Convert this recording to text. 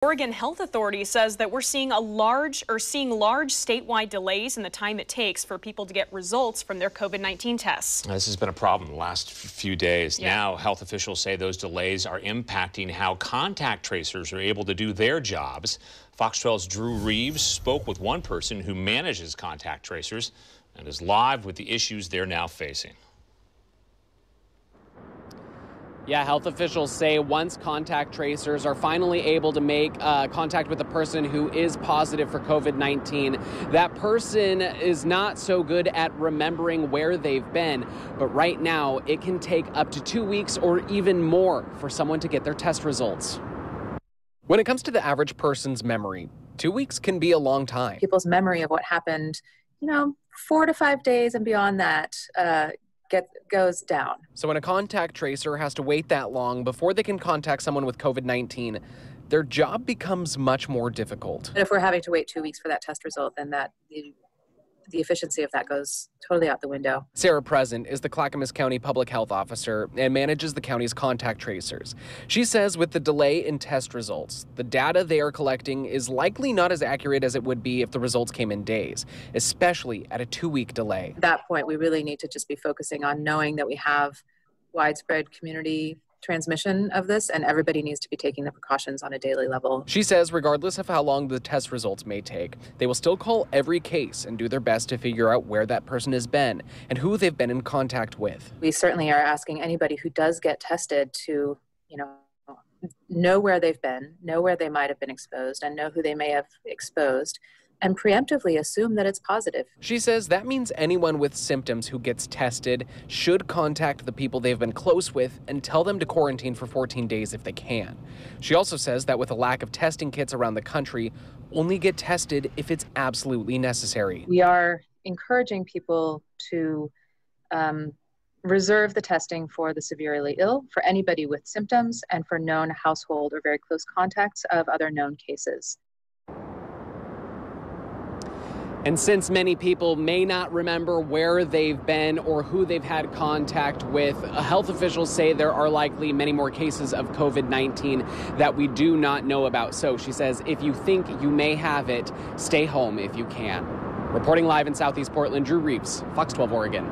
Oregon Health Authority says that we're seeing large statewide delays in the time it takes for people to get results from their COVID-19 tests. This has been a problem the last few days. Yeah. Now, health officials say those delays are impacting how contact tracers are able to do their jobs. Fox 12's Drew Reeves spoke with one person who manages contact tracers and is live with the issues they're now facing. Yeah, health officials say once contact tracers are finally able to make contact with a person who is positive for COVID-19, that person is not so good at remembering where they've been. But right now, it can take up to 2 weeks or even more for someone to get their test results. When it comes to the average person's memory, 2 weeks can be a long time. People's memory of what happened, 4 to 5 days and beyond that, goes down. So when a contact tracer has to wait that long before they can contact someone with COVID-19, their job becomes much more difficult. But if we're having to wait 2 weeks for that test result, then the efficiency of that goes totally out the window. Sarah Present is the Clackamas County Public Health Officer and manages the county's contact tracers. She says with the delay in test results, the data they are collecting is likely not as accurate as it would be if the results came in days, especially at a 2-week delay. At that point, we really need to just be focusing on knowing that we have widespread community transmission of this, and everybody needs to be taking the precautions on a daily level. She says regardless of how long the test results may take, they will still call every case and do their best to figure out where that person has been and who they've been in contact with. We certainly are asking anybody who does get tested to, know where they've been, know where they might have been exposed, and know who they may have exposed, and preemptively assume that it's positive. She says that means anyone with symptoms who gets tested should contact the people they've been close with and tell them to quarantine for 14 days if they can. She also says that with a lack of testing kits around the country, only get tested if it's absolutely necessary. We are encouraging people to reserve the testing for the severely ill, for anybody with symptoms, and for known household or very close contacts of other known cases. And since many people may not remember where they've been or who they've had contact with, health officials say there are likely many more cases of COVID-19 that we do not know about. So she says, if you think you may have it, stay home if you can. Reporting live in Southeast Portland, Drew Reeves, Fox 12 Oregon.